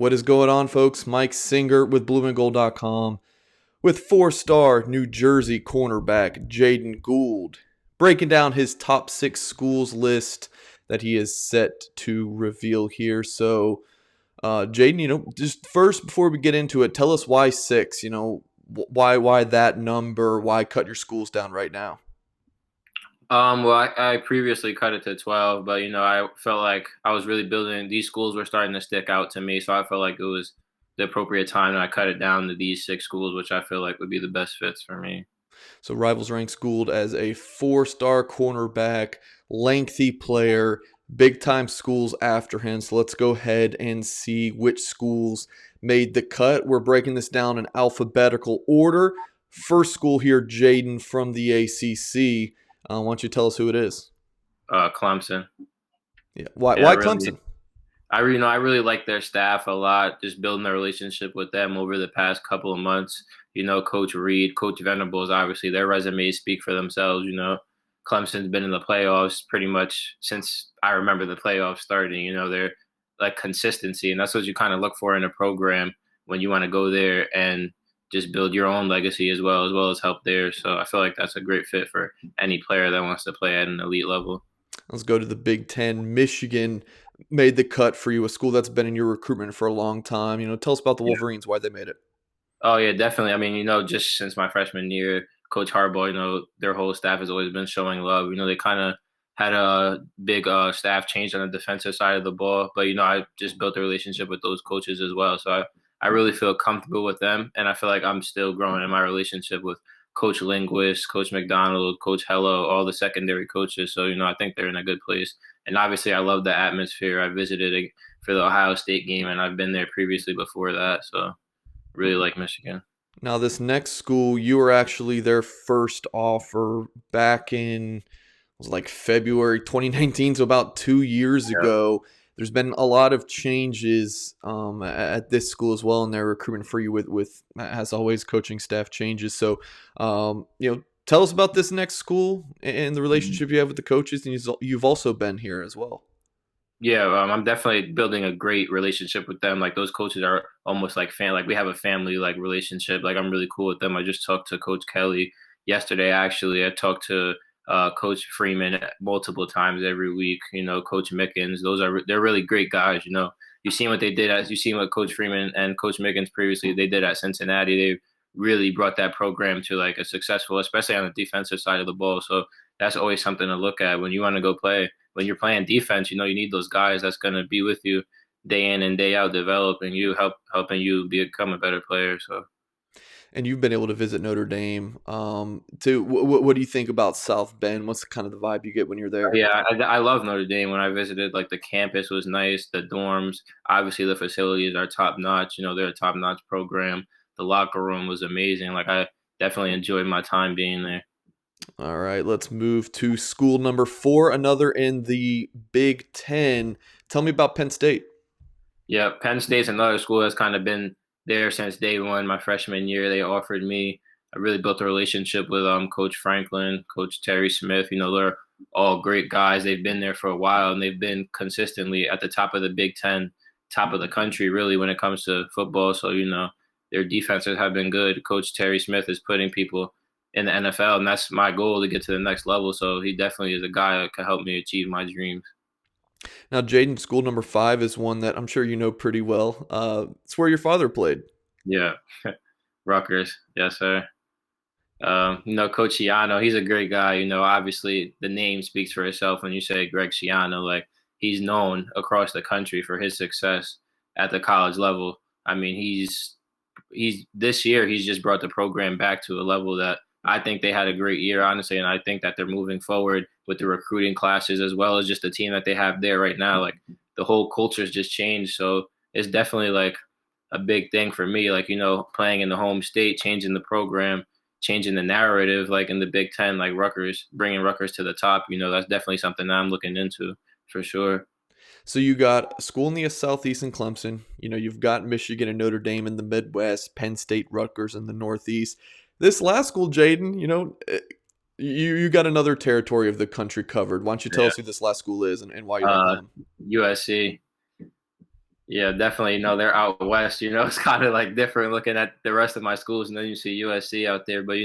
What is going on, folks? Mike Singer with blueandgold.com with four-star New Jersey cornerback Jaeden Gould, breaking down his top 6 schools list that he is set to reveal here. So, Jaeden, just first before we get into it, tell us why 6. Why that number? Why cut your schools down right now? Well, I previously cut it to 12, but I felt like I was really building. These schools were starting to stick out to me, so I felt like it was the appropriate time, and I cut it down to these 6 schools, which I feel like would be the best fits for me. So Rivals ranks Gould as a 4-star cornerback, lengthy player, big time schools after him. So let's go ahead and see which schools made the cut. We're breaking this down in alphabetical order. First school here, Jaeden from the ACC. Why don't you tell us who it is? Clemson. Yeah. Why? Yeah, Why Clemson? I really like their staff a lot. Just building a relationship with them over the past couple of months. Coach Reed, Coach Venables, obviously their resumes speak for themselves. Clemson's been in the playoffs pretty much since I remember the playoffs starting. They're like consistency, and that's what you kind of look for in a program when you want to go there and just build your own legacy as well as help there. So I feel like that's a great fit for any player that wants to play at an elite level. Let's go to the Big Ten. Michigan made the cut for you, a school that's been in your recruitment for a long time. Tell us about the Yeah. Wolverines, why they made it. Oh yeah, definitely. I mean, just since my freshman year, Coach Harbaugh, their whole staff has always been showing love. They kind of had a big staff change on the defensive side of the ball, but I just built a relationship with those coaches as well. So I really feel comfortable with them, and I feel like I'm still growing in my relationship with Coach Linguist, Coach McDonald, Coach Hello, all the secondary coaches. So I think they're in a good place. And obviously, I love the atmosphere. I visited for the Ohio State game, and I've been there previously before that. So really like Michigan. Now, this next school, you were actually their first offer back in, it was like February 2019, so about 2 years Yeah. ago. There's been a lot of changes at this school as well in their recruitment for you with as always, coaching staff changes. So, tell us about this next school and the relationship you have with the coaches, and you've also been here as well. Yeah, I'm definitely building a great relationship with them. Like those coaches are almost like like we have a family like relationship. Like I'm really cool with them. I just talked to Coach Kelly yesterday. Actually, I talked to Coach Freeman multiple times every week. Coach Mickens. They're really great guys. You've seen what they did as you seen what Coach Freeman and Coach Mickens previously they did at Cincinnati. They really brought that program to like a successful, especially on the defensive side of the ball. So that's always something to look at when you want to go play when you're playing defense. You need those guys that's going to be with you day in and day out, developing you, helping you become a better player. So, And you've been able to visit Notre Dame. Too. What do you think about South Bend? What's kind of the vibe you get when you're there? yeah, I love Notre Dame. When I visited, like the campus was nice, the dorms, obviously the facilities are top notch. They're a top notch program. The locker room was amazing. Like I definitely enjoyed my time being there. All right, let's move to school number 4, another in the Big Ten. Tell me about Penn State. Yeah, Penn State's another school that's kind of been there since day one. My freshman year, they offered me. I really built a relationship with Coach Franklin, Coach Terry Smith. They're all great guys. They've been there for a while, and they've been consistently at the top of the Big Ten, top of the country, really, when it comes to football. So, their defenses have been good. Coach Terry Smith is putting people in the NFL, and that's my goal to get to the next level. So he definitely is a guy that can help me achieve my dreams. Now, Jaeden, school number 5 is one that I'm sure you know pretty well. It's where your father played. Yeah, Rutgers, yes, sir. Coach Schiano, he's a great guy. Obviously the name speaks for itself when you say Greg Schiano. Like he's known across the country for his success at the college level. I mean, he's this year he's just brought the program back to a level that I think they had a great year, honestly, and I think that they're moving forward with the recruiting classes as well as just the team that they have there right now. Like the whole culture's just changed, so it's definitely like a big thing for me. Like playing in the home state, changing the program, changing the narrative, like in the Big Ten, like Rutgers, bringing Rutgers to the top. That's definitely something that I'm looking into for sure. So you got a school in the Southeast in Clemson. You've got Michigan and Notre Dame in the Midwest, Penn State, Rutgers in the Northeast. This last school, Jaeden, you got another territory of the country covered. Why don't you tell Yeah. us who this last school is and why you like them? USC. Yeah, definitely. They're out west. It's kind of like different looking at the rest of my schools, and then you see USC out there. But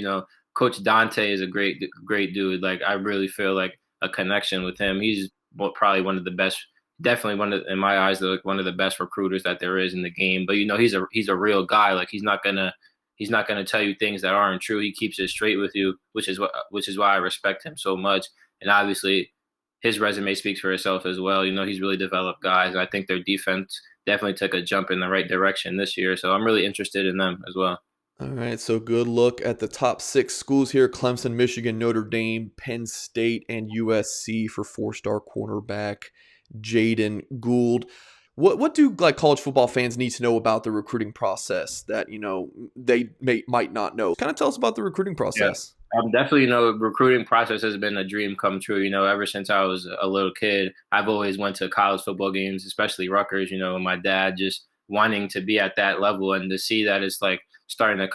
Coach Dante is a great dude. Like I really feel like a connection with him. He's probably one of the best, definitely in my eyes, like one of the best recruiters that there is in the game. But he's a real guy. Like he's not gonna tell you things that aren't true. He keeps it straight with you, which is why I respect him so much. And obviously, his resume speaks for itself as well. He's really developed guys. I think their defense definitely took a jump in the right direction this year. So I'm really interested in them as well. All right, so good look at the top six schools here: Clemson, Michigan, Notre Dame, Penn State, and USC for four-star cornerback Jaeden Gould. What do like college football fans need to know about the recruiting process that they might not know? Kind of tell us about the recruiting Yeah. process. Definitely, recruiting process has been a dream come true. Ever since I was a little kid, I've always went to college football games, especially Rutgers. My dad just wanting to be at that level and to see that it's like starting to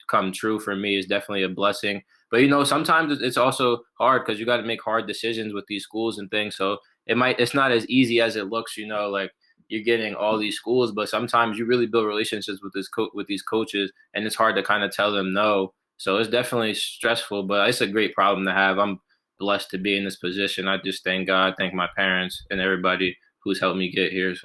come true for me is definitely a blessing. But sometimes it's also hard because you got to make hard decisions with these schools and things. So it's not as easy as it looks. Like you're getting all these schools, but sometimes you really build relationships with with these coaches, and it's hard to kind of tell them no. So it's definitely stressful, but it's a great problem to have. I'm blessed to be in this position. I just thank God, thank my parents, and everybody who's helped me get here.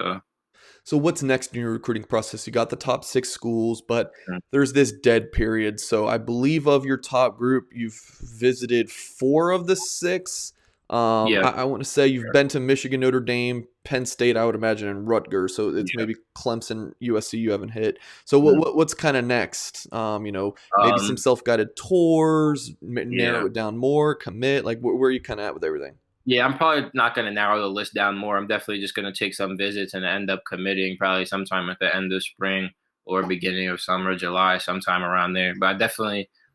So what's next in your recruiting process? You got the top six schools, but Mm. there's this dead period. So I believe of your top group, you've visited four of the six. Yeah, I want to say you've been to Michigan, Notre Dame, Penn State, I would imagine, and Rutgers. So it's yeah. maybe Clemson, USC you haven't hit. So Mm. what's kind of next? Maybe some Um, self-guided tours, narrow yeah. it down more, commit. Like where are you kind of at with everything? Yeah, I'm probably not going to narrow the list down more. I'm definitely just going to take some visits and end up committing probably sometime at the end of spring or beginning of summer, July, sometime around there. But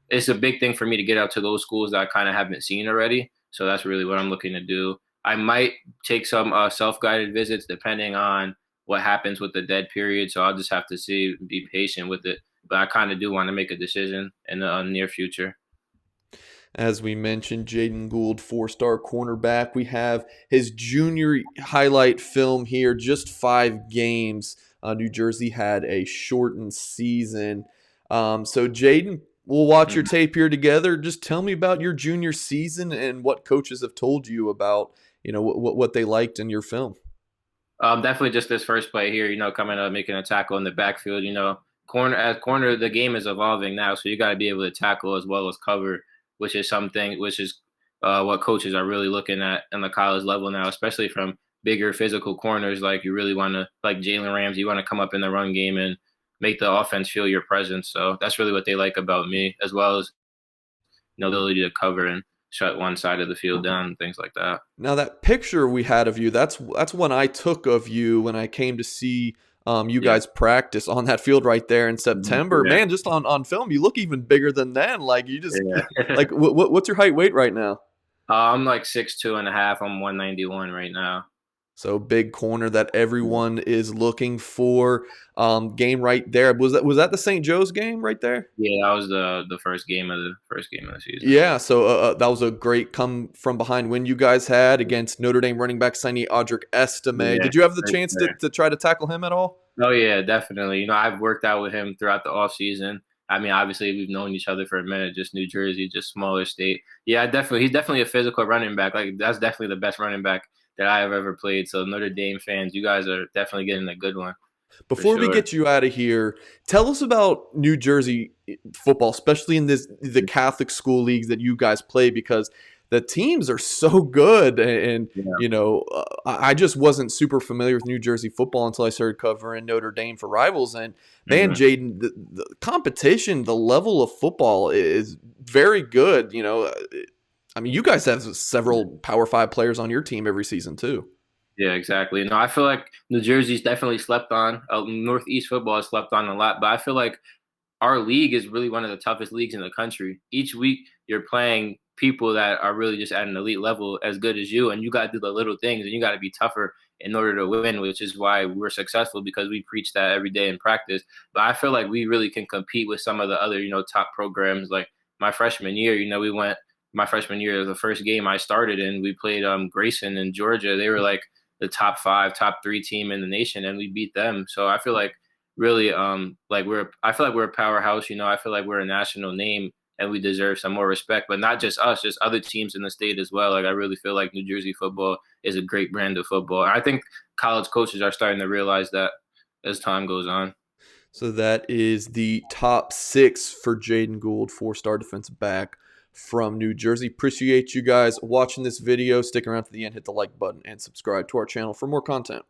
it's a big thing for me to get out to those schools that I kind of haven't seen already. So that's really what I'm looking to do. I might take some self-guided visits depending on what happens with the dead period. So I'll just have to be patient with it. But I kind of do want to make a decision in the near future. As we mentioned, Jaeden Gould, four-star cornerback. We have his junior highlight film here, just 5 games. New Jersey had a shortened season. So, Jaeden, we'll watch your Mhm. tape here together. Just tell me about your junior season and what coaches have told you about, what they liked in your film. Definitely just this first play here, coming up, making a tackle in the backfield, corner, the game is evolving now. So you got to be able to tackle as well as cover, which is what coaches are really looking at in the college level now, especially from bigger physical corners. Like you really want to, like Jalen Ramsey, you want to come up in the run game and make the offense feel your presence. So that's really what they like about me, as well as, ability to cover and shut one side of the field down and things like that. Now that picture we had of you, that's one I took of you when I came to see you Yeah. guys practice on that field right there in Mhm. September. Yeah. Man, just on film, you look even bigger than then. Like you just Yeah. like what's your height weight right now? I'm like 6'2.5". I'm 191 right now. So big corner that Yeah. everyone is looking for. Game right there. Was that the St. Joe's game right there? Yeah, that was the first game of the season. Yeah, so that was a great come from behind win you guys had against Notre Dame running back Signe Audric Estime. Yeah, Did you have the right chance to, there. to try to tackle him at all? Oh yeah, definitely. I've worked out with him throughout the off season. I mean, obviously we've known each other for a minute, just New Jersey, just smaller state. Yeah, he's definitely a physical running back. Like that's definitely the best running back that I have ever played. So Notre Dame fans, you guys are definitely getting a good one for Before we sure. get you out of here, tell us about New Jersey football, especially in the Catholic school leagues that you guys play, because the teams are so good. And Yeah. I just wasn't super familiar with New Jersey football until I started covering Notre Dame for Rivals. And man, Hmm. Jaeden, the competition, the level of football is very good. I mean, you guys have several Power Five players on your team every season too. Yeah, exactly. No, I feel like New Jersey's definitely slept on. Northeast football is slept on a lot, but I feel like our league is really one of the toughest leagues in the country. Each week you're playing people that are really just at an elite level as good as you, and you got to do the little things and you got to be tougher in order to win, which is why we're successful because we preach that every day in practice. But I feel like we really can compete with some of the other, top programs. Like my freshman year, we went my freshman year, the first game I started in, we played Grayson in Georgia. They were like the top 5, top 3 team in the nation, and we beat them. So I feel like really I feel like we're a powerhouse. I feel like we're a national name, and we deserve some more respect. But not just us, just other teams in the state as well. Like I really feel like New Jersey football is a great brand of football. And I think college coaches are starting to realize that as time goes on. So that is the top 6 for Jaeden Gould, 4-star defensive back from New Jersey. Appreciate you guys watching this video. Stick around to the end, hit the like button, and subscribe to our channel for more content.